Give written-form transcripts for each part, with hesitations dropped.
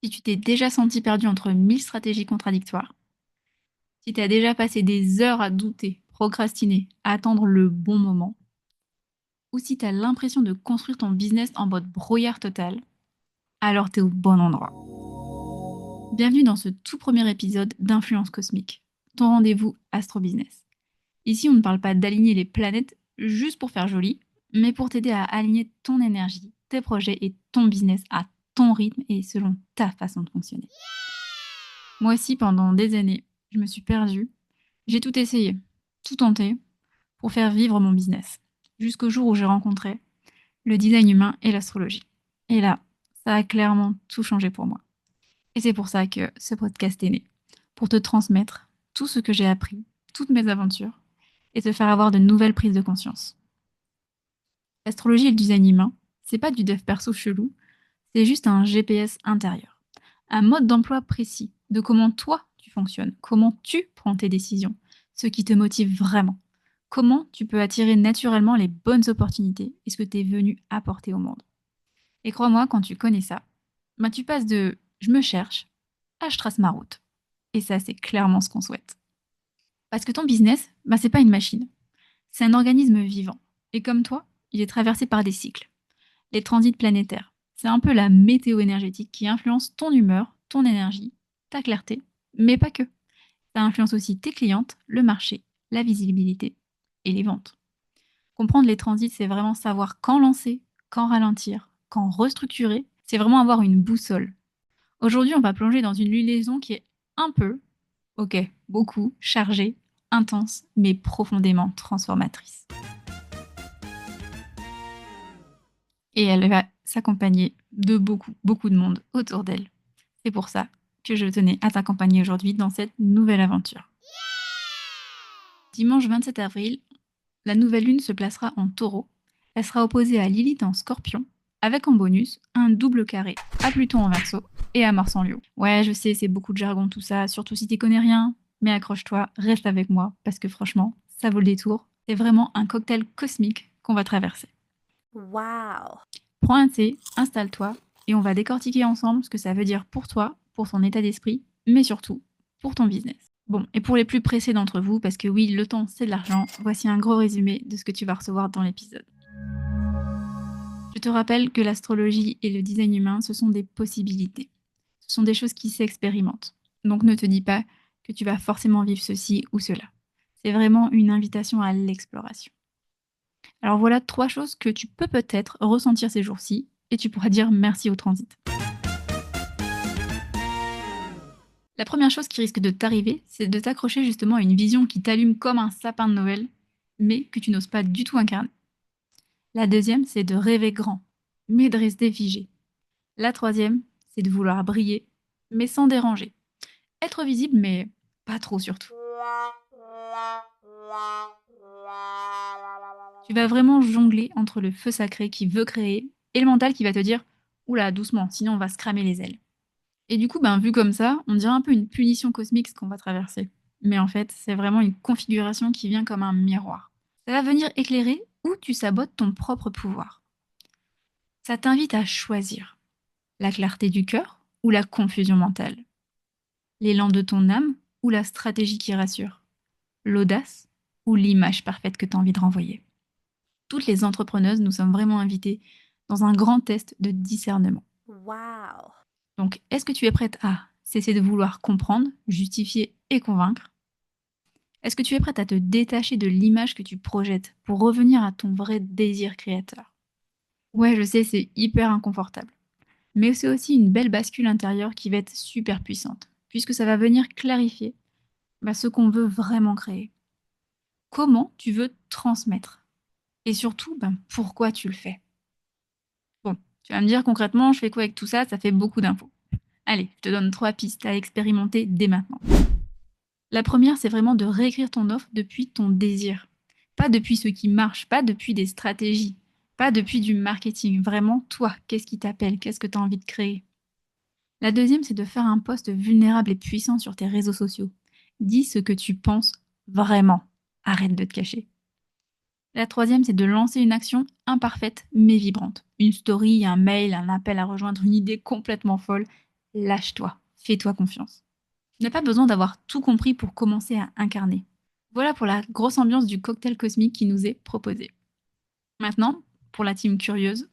Si tu t'es déjà senti perdu entre 1000 stratégies contradictoires, si tu as déjà passé des heures à douter, procrastiner, à attendre le bon moment, ou si tu as l'impression de construire ton business en mode brouillard total, alors tu es au bon endroit. Bienvenue dans ce tout premier épisode d'Influence Cosmique, ton rendez-vous Astro Business. Ici, on ne parle pas d'aligner les planètes juste pour faire joli, mais pour t'aider à aligner ton énergie, tes projets et ton business à ton rythme et selon ta façon de fonctionner. Moi aussi, pendant des années, je me suis perdue. J'ai tout essayé, tout tenté pour faire vivre mon business, jusqu'au jour où j'ai rencontré le design humain et l'astrologie. Et là, ça a clairement tout changé pour moi. Et c'est pour ça que ce podcast est né, pour te transmettre tout ce que j'ai appris, toutes mes aventures, et te faire avoir de nouvelles prises de conscience. L'astrologie et le design humain, c'est pas du dev perso chelou, c'est juste un GPS intérieur. Un mode d'emploi précis de comment toi tu fonctionnes, comment tu prends tes décisions, ce qui te motive vraiment. Comment tu peux attirer naturellement les bonnes opportunités et ce que tu es venu apporter au monde. Et crois-moi, quand tu connais ça, bah tu passes de je me cherche à je trace ma route. Et ça, c'est clairement ce qu'on souhaite. Parce que ton business, bah, c'est pas une machine. C'est un organisme vivant. Et comme toi, il est traversé par des cycles. Les transits planétaires. C'est un peu la météo énergétique qui influence ton humeur, ton énergie, ta clarté, mais pas que. Ça influence aussi tes clientes, le marché, la visibilité et les ventes. Comprendre les transits, c'est vraiment savoir quand lancer, quand ralentir, quand restructurer. C'est vraiment avoir une boussole. Aujourd'hui, on va plonger dans une liaison qui est un peu, ok, beaucoup, chargée, intense, mais profondément transformatrice. Et elle va s'accompagner de beaucoup, beaucoup de monde autour d'elle. C'est pour ça que je tenais à t'accompagner aujourd'hui dans cette nouvelle aventure. Dimanche 27 avril, la nouvelle lune se placera en taureau. Elle sera opposée à Lilith en scorpion, avec en bonus un double carré à Pluton en verso et à Mars en lion. Ouais, je sais, c'est beaucoup de jargon tout ça, surtout si t'y connais rien, mais accroche-toi, reste avec moi, parce que franchement, ça vaut le détour. C'est vraiment un cocktail cosmique qu'on va traverser. Wow. Prends un thé, installe-toi, et on va décortiquer ensemble ce que ça veut dire pour toi, pour ton état d'esprit, mais surtout pour ton business. Bon, et pour les plus pressés d'entre vous, parce que oui, le temps c'est de l'argent, voici un gros résumé de ce que tu vas recevoir dans l'épisode. Je te rappelle que l'astrologie et le design humain, ce sont des possibilités. Ce sont des choses qui s'expérimentent. Donc ne te dis pas que tu vas forcément vivre ceci ou cela. C'est vraiment une invitation à l'exploration. Alors voilà 3 choses que tu peux peut-être ressentir ces jours-ci et tu pourras dire merci au transit. La première chose qui risque de t'arriver, c'est de t'accrocher justement à une vision qui t'allume comme un sapin de Noël, mais que tu n'oses pas du tout incarner. La deuxième, c'est de rêver grand, mais de rester figé. La troisième, c'est de vouloir briller, mais sans déranger. Être visible, mais pas trop surtout. Tu vas vraiment jongler entre le feu sacré qui veut créer et le mental qui va te dire oula, doucement, sinon on va se cramer les ailes. Et du coup, vu comme ça, on dirait un peu une punition cosmique ce qu'on va traverser. Mais en fait, c'est vraiment une configuration qui vient comme un miroir. Ça va venir éclairer où tu sabotes ton propre pouvoir. Ça t'invite à choisir la clarté du cœur ou la confusion mentale, l'élan de ton âme ou la stratégie qui rassure, l'audace ou l'image parfaite que tu as envie de renvoyer. Toutes les entrepreneuses, nous sommes vraiment invitées dans un grand test de discernement. Wow. Donc, est-ce que tu es prête à cesser de vouloir comprendre, justifier et convaincre? Est-ce que tu es prête à te détacher de l'image que tu projettes pour revenir à ton vrai désir créateur? Ouais, je sais, c'est hyper inconfortable. Mais c'est aussi une belle bascule intérieure qui va être super puissante, puisque ça va venir clarifier ce qu'on veut vraiment créer. Comment tu veux transmettre? Et surtout, pourquoi tu le fais? Bon, tu vas me dire concrètement, je fais quoi avec tout ça? Ça fait beaucoup d'infos. Allez, je te donne 3 pistes à expérimenter dès maintenant. La première, c'est vraiment de réécrire ton offre depuis ton désir. Pas depuis ce qui marche, pas depuis des stratégies, pas depuis du marketing. Vraiment, toi, qu'est-ce qui t'appelle? Qu'est-ce que tu as envie de créer? La deuxième, c'est de faire un post vulnérable et puissant sur tes réseaux sociaux. Dis ce que tu penses vraiment. Arrête de te cacher. La troisième, c'est de lancer une action imparfaite mais vibrante. Une story, un mail, un appel à rejoindre, une idée complètement folle. Lâche-toi, fais-toi confiance. Tu n'as pas besoin d'avoir tout compris pour commencer à incarner. Voilà pour la grosse ambiance du cocktail cosmique qui nous est proposé. Maintenant, pour la team curieuse,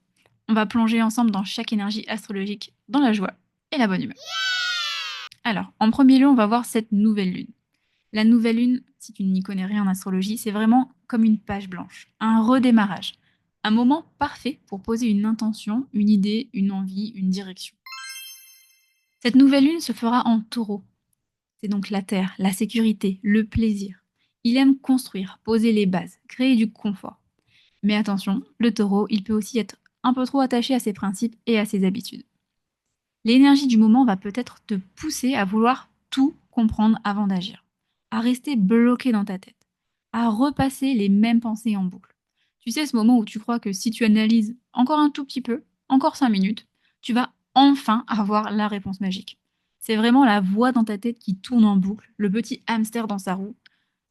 on va plonger ensemble dans chaque énergie astrologique, dans la joie et la bonne humeur. Alors, en premier lieu, on va voir cette nouvelle lune. La nouvelle lune, si tu n'y connais rien en astrologie, c'est vraiment comme une page blanche, un redémarrage, un moment parfait pour poser une intention, une idée, une envie, une direction. Cette nouvelle lune se fera en taureau. C'est donc la terre, la sécurité, le plaisir. Il aime construire, poser les bases, créer du confort. Mais attention, le taureau, il peut aussi être un peu trop attaché à ses principes et à ses habitudes. L'énergie du moment va peut-être te pousser à vouloir tout comprendre avant d'agir, à rester bloqué dans ta tête, à repasser les mêmes pensées en boucle. Tu sais, ce moment où tu crois que si tu analyses encore un tout petit peu, encore 5 minutes, tu vas enfin avoir la réponse magique. C'est vraiment la voix dans ta tête qui tourne en boucle, le petit hamster dans sa roue,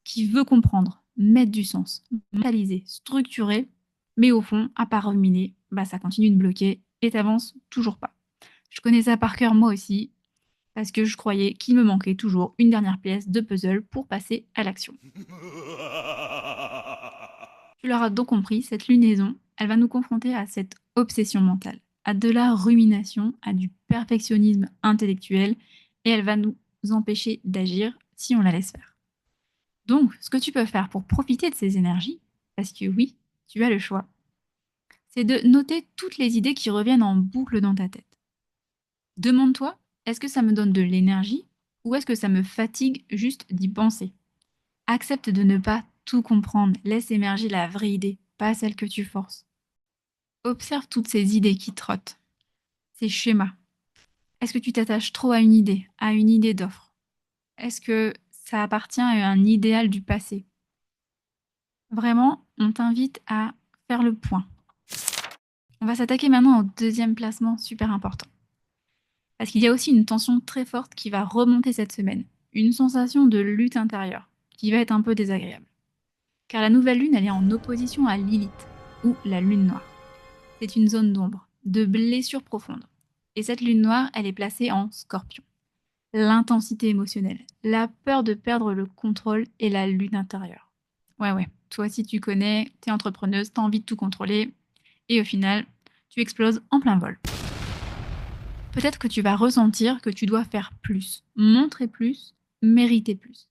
qui veut comprendre, mettre du sens, mentaliser, structurer, mais au fond, à part ruminer, bah ça continue de bloquer et t'avances toujours pas. Je connais ça par cœur moi aussi, parce que je croyais qu'il me manquait toujours une dernière pièce de puzzle pour passer à l'action. Tu l'auras donc compris, cette lunaison, elle va nous confronter à cette obsession mentale, à de la rumination, à du perfectionnisme intellectuel, et elle va nous empêcher d'agir si on la laisse faire. Donc, ce que tu peux faire pour profiter de ces énergies, parce que oui, tu as le choix, c'est de noter toutes les idées qui reviennent en boucle dans ta tête. Demande-toi, est-ce que ça me donne de l'énergie ou est-ce que ça me fatigue juste d'y penser? Accepte de ne pas tout comprendre, laisse émerger la vraie idée, pas celle que tu forces. Observe toutes ces idées qui trottent, ces schémas. Est-ce que tu t'attaches trop à une idée d'offre? Est-ce que ça appartient à un idéal du passé? Vraiment, on t'invite à faire le point. On va s'attaquer maintenant au deuxième placement super important. Parce qu'il y a aussi une tension très forte qui va remonter cette semaine. Une sensation de lutte intérieure, qui va être un peu désagréable. Car la nouvelle lune, elle est en opposition à Lilith, ou la lune noire. C'est une zone d'ombre, de blessure profonde. Et cette lune noire, elle est placée en scorpion. L'intensité émotionnelle, la peur de perdre le contrôle et la lutte intérieure. Ouais, toi si tu connais, t'es entrepreneuse, t'as envie de tout contrôler, et au final, tu exploses en plein vol. Peut-être que tu vas ressentir que tu dois faire plus, montrer plus, mériter plus.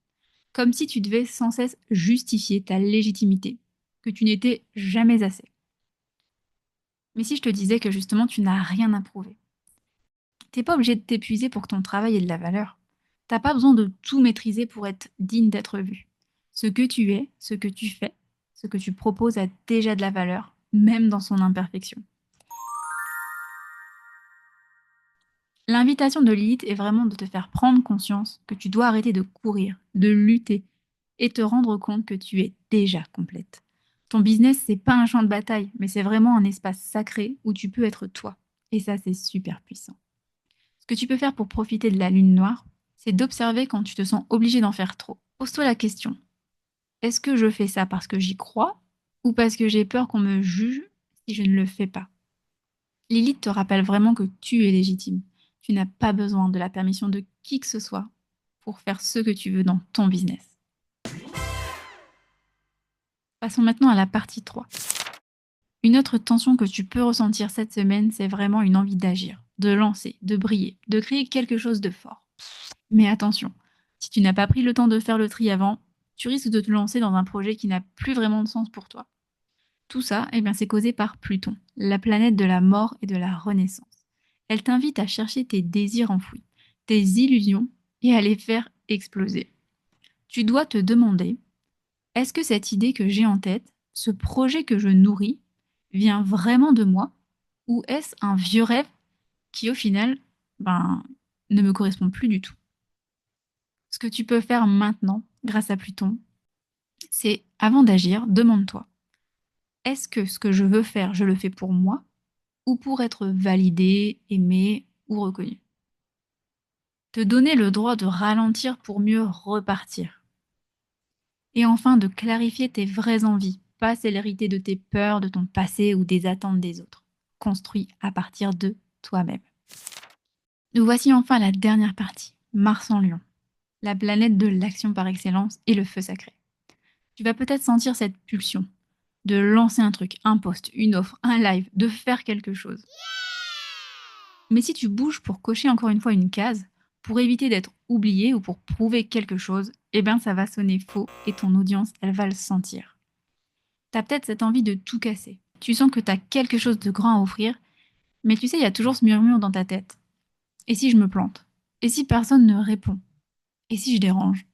Comme si tu devais sans cesse justifier ta légitimité, que tu n'étais jamais assez. Mais si je te disais que justement tu n'as rien à prouver, t'es pas obligé de t'épuiser pour que ton travail ait de la valeur. T'as pas besoin de tout maîtriser pour être digne d'être vu. Ce que tu es, ce que tu fais, ce que tu proposes a déjà de la valeur, même dans son imperfection. L'invitation de Lilith est vraiment de te faire prendre conscience que tu dois arrêter de courir, de lutter et te rendre compte que tu es déjà complète. Ton business, c'est pas un champ de bataille, mais c'est vraiment un espace sacré où tu peux être toi. Et ça, c'est super puissant. Ce que tu peux faire pour profiter de la lune noire, c'est d'observer quand tu te sens obligé d'en faire trop. Pose-toi la question, est-ce que je fais ça parce que j'y crois ou parce que j'ai peur qu'on me juge si je ne le fais pas? Lilith te rappelle vraiment que tu es légitime. Tu n'as pas besoin de la permission de qui que ce soit pour faire ce que tu veux dans ton business. Passons maintenant à la partie 3. Une autre tension que tu peux ressentir cette semaine, c'est vraiment une envie d'agir, de lancer, de briller, de créer quelque chose de fort. Mais attention, si tu n'as pas pris le temps de faire le tri avant, tu risques de te lancer dans un projet qui n'a plus vraiment de sens pour toi. Tout ça, eh bien, c'est causé par Pluton, la planète de la mort et de la renaissance. Elle t'invite à chercher tes désirs enfouis, tes illusions et à les faire exploser. Tu dois te demander, est-ce que cette idée que j'ai en tête, ce projet que je nourris, vient vraiment de moi ou est-ce un vieux rêve qui au final ne me correspond plus du tout? Ce que tu peux faire maintenant, grâce à Pluton, c'est avant d'agir, demande-toi, est-ce que ce que je veux faire, je le fais pour moi ou pour être validé, aimé ou reconnu? Te donner le droit de ralentir pour mieux repartir. Et enfin, de clarifier tes vraies envies, pas celles héritées de tes peurs, de ton passé ou des attentes des autres. Construit à partir de toi-même. Nous voici enfin à la dernière partie, Mars en Lion, la planète de l'action par excellence et le feu sacré. Tu vas peut-être sentir cette pulsion de lancer un truc, un post, une offre, un live, de faire quelque chose. Mais si tu bouges pour cocher encore une fois une case, pour éviter d'être oublié ou pour prouver quelque chose, eh bien ça va sonner faux et ton audience, elle va le sentir. T'as peut-être cette envie de tout casser. Tu sens que t'as quelque chose de grand à offrir, mais tu sais, il y a toujours ce murmure dans ta tête. Et si je me plante? Et si personne ne répond? Et si je dérange?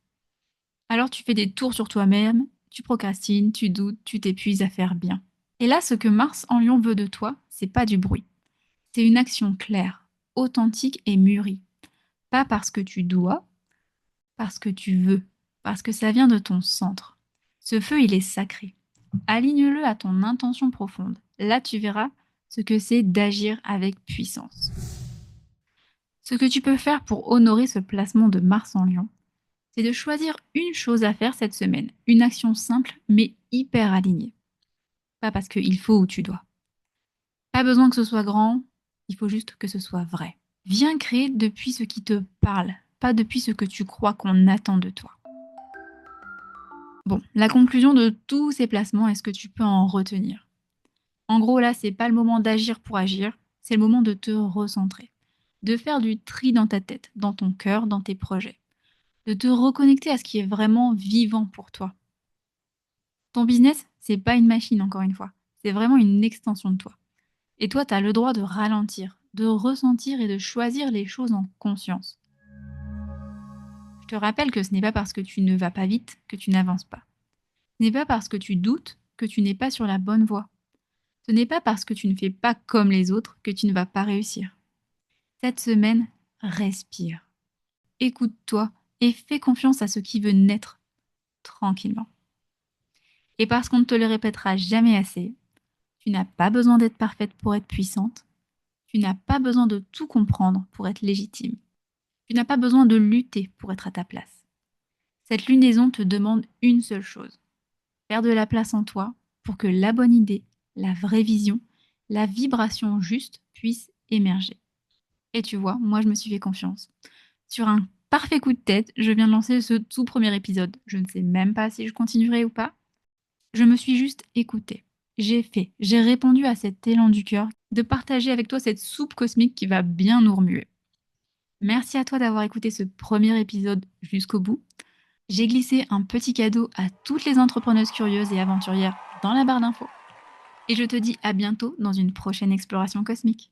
Alors tu fais des tours sur toi-même, tu procrastines, tu doutes, tu t'épuises à faire bien. Et là, ce que Mars en Lion veut de toi, c'est pas du bruit. C'est une action claire, authentique et mûrie. Pas parce que tu dois, parce que tu veux, parce que ça vient de ton centre. Ce feu, il est sacré. Aligne-le à ton intention profonde. Là, tu verras ce que c'est d'agir avec puissance. Ce que tu peux faire pour honorer ce placement de Mars en Lion, c'est de choisir une chose à faire cette semaine, une action simple mais hyper alignée. Pas parce qu'il faut ou tu dois. Pas besoin que ce soit grand, il faut juste que ce soit vrai. Viens créer depuis ce qui te parle, pas depuis ce que tu crois qu'on attend de toi. Bon, la conclusion de tous ces placements, est-ce que tu peux en retenir? En gros, là, c'est pas le moment d'agir pour agir, c'est le moment de te recentrer, de faire du tri dans ta tête, dans ton cœur, dans tes projets, de te reconnecter à ce qui est vraiment vivant pour toi. Ton business, c'est pas une machine, encore une fois, c'est vraiment une extension de toi. Et toi, tu as le droit de ralentir, de ressentir et de choisir les choses en conscience. Je te rappelle que ce n'est pas parce que tu ne vas pas vite que tu n'avances pas. Ce n'est pas parce que tu doutes que tu n'es pas sur la bonne voie. Ce n'est pas parce que tu ne fais pas comme les autres que tu ne vas pas réussir. Cette semaine, respire, écoute-toi et fais confiance à ce qui veut naître tranquillement. Et parce qu'on ne te le répétera jamais assez, tu n'as pas besoin d'être parfaite pour être puissante. Tu n'as pas besoin de tout comprendre pour être légitime. Tu n'as pas besoin de lutter pour être à ta place. Cette lunaison te demande une seule chose, faire de la place en toi pour que la bonne idée, la vraie vision, la vibration juste puisse émerger. Et tu vois, moi je me suis fait confiance. Sur un parfait coup de tête, je viens de lancer ce tout premier épisode. Je ne sais même pas si je continuerai ou pas. Je me suis juste écoutée. J'ai fait, j'ai répondu à cet élan du cœur de partager avec toi cette soupe cosmique qui va bien nous remuer. Merci à toi d'avoir écouté ce premier épisode jusqu'au bout. J'ai glissé un petit cadeau à toutes les entrepreneuses curieuses et aventurières dans la barre d'infos. Et je te dis à bientôt dans une prochaine exploration cosmique.